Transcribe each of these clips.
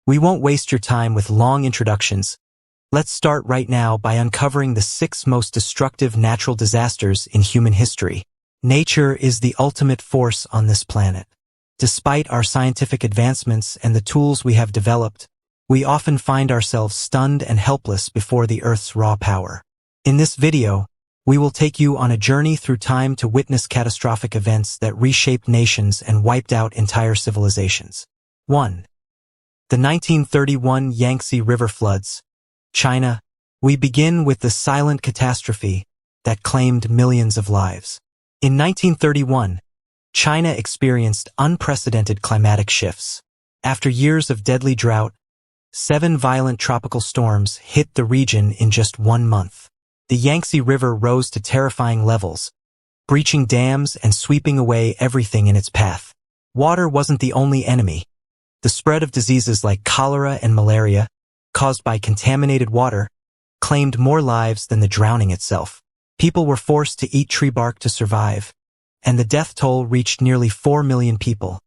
We won't waste your time with long introductions. Let's start right now by uncovering the 6 most destructive natural disasters in human history. Nature is the ultimate force on this planet. Despite our scientific advancements and the tools we have developed, we often find ourselves stunned and helpless before the Earth's raw power. In this video, we will take you on a journey through time to witness catastrophic events that reshaped nations and wiped out entire civilizations. 1. The 1931 Yangtze River floods. China. We begin with the silent catastrophe that claimed millions of lives. In 1931, China experienced unprecedented climatic shifts. After years of deadly drought, 7 violent tropical storms hit the region in just 1 month. The Yangtze River rose to terrifying levels, breaching dams and sweeping away everything in its path. Water wasn't the only enemy. The spread of diseases like cholera and malaria, caused by contaminated water, claimed more lives than the drowning itself. People were forced to eat tree bark to survive, and the death toll reached nearly 4 million people,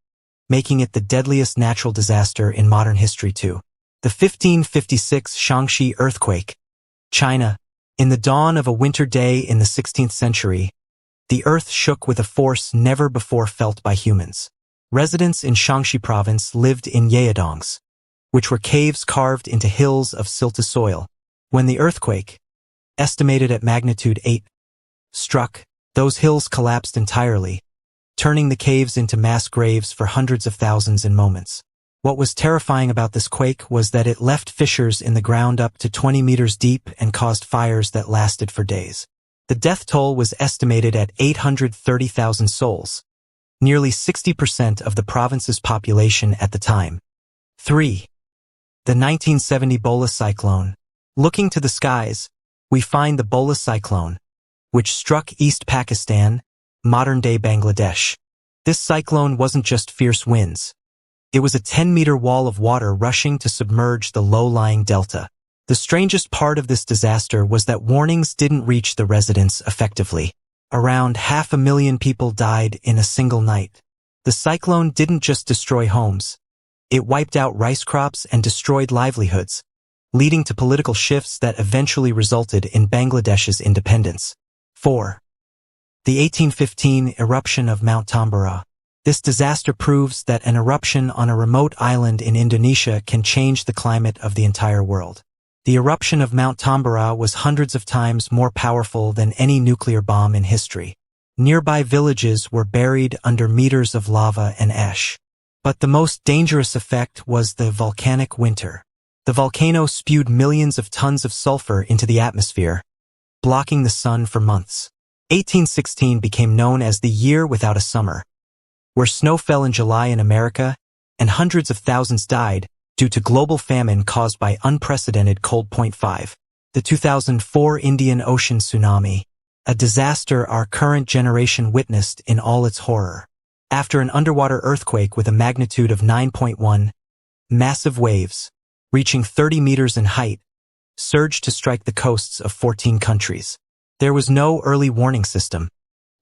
making it the deadliest natural disaster in modern history too. The 1556 Shaanxi earthquake. China. In the dawn of a winter day in the 16th century, the earth shook with a force never before felt by humans. Residents in Shaanxi province lived in yaodongs, which were caves carved into hills of silty soil. When the earthquake, estimated at magnitude 8, struck, those hills collapsed entirely, turning the caves into mass graves for hundreds of thousands in moments. What was terrifying about this quake was that it left fissures in the ground up to 20 meters deep and caused fires that lasted for days. The death toll was estimated at 830,000 souls, nearly 60% of the province's population at the time. 3. The 1970 Bola cyclone. Looking to the skies, we find the Bola cyclone, which struck East Pakistan, modern-day Bangladesh. This cyclone wasn't just fierce winds. It was a 10-meter wall of water rushing to submerge the low-lying delta. The strangest part of this disaster was that warnings didn't reach the residents effectively. Around 500,000 people died in a single night. The cyclone didn't just destroy homes. It wiped out rice crops and destroyed livelihoods, leading to political shifts that eventually resulted in Bangladesh's independence. 4. The 1815 eruption of Mount Tambora. This disaster proves that an eruption on a remote island in Indonesia can change the climate of the entire world. The eruption of Mount Tambora was hundreds of times more powerful than any nuclear bomb in history. Nearby villages were buried under meters of lava and ash. But the most dangerous effect was the volcanic winter. The volcano spewed millions of tons of sulfur into the atmosphere, blocking the sun for months. 1816 became known as the year without a summer, where snow fell in July in America, and hundreds of thousands died due to global famine caused by unprecedented cold. 5. The 2004 Indian Ocean tsunami, a disaster our current generation witnessed in all its horror. After an underwater earthquake with a magnitude of 9.1, massive waves, reaching 30 meters in height, surged to strike the coasts of 14 countries. There was no early warning system,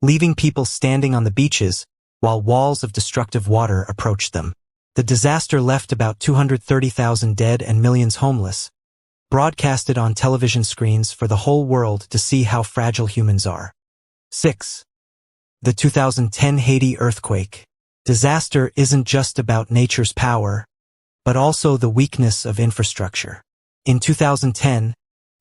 leaving people standing on the beaches while walls of destructive water approached them. The disaster left about 230,000 dead and millions homeless, broadcasted on television screens for the whole world to see how fragile humans are. 6. The 2010 Haiti earthquake. Disaster isn't just about nature's power, but also the weakness of infrastructure. In 2010,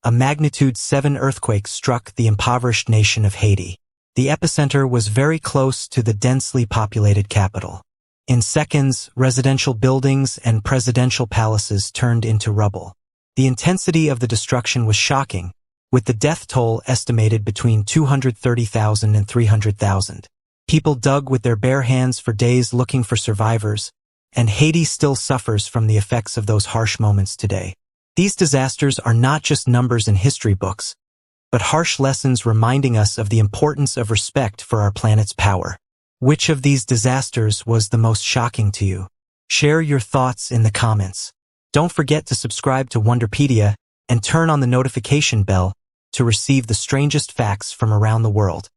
a magnitude 7 earthquake struck the impoverished nation of Haiti. The epicenter was very close to the densely populated capital. In seconds, residential buildings and presidential palaces turned into rubble. The intensity of the destruction was shocking, with the death toll estimated between 230,000 and 300,000. People dug with their bare hands for days looking for survivors, and Haiti still suffers from the effects of those harsh moments today. These disasters are not just numbers in history books, but harsh lessons reminding us of the importance of respect for our planet's power. Which of these disasters was the most shocking to you? Share your thoughts in the comments. Don't forget to subscribe to Pedia and turn on the notification bell to receive the strangest facts from around the world.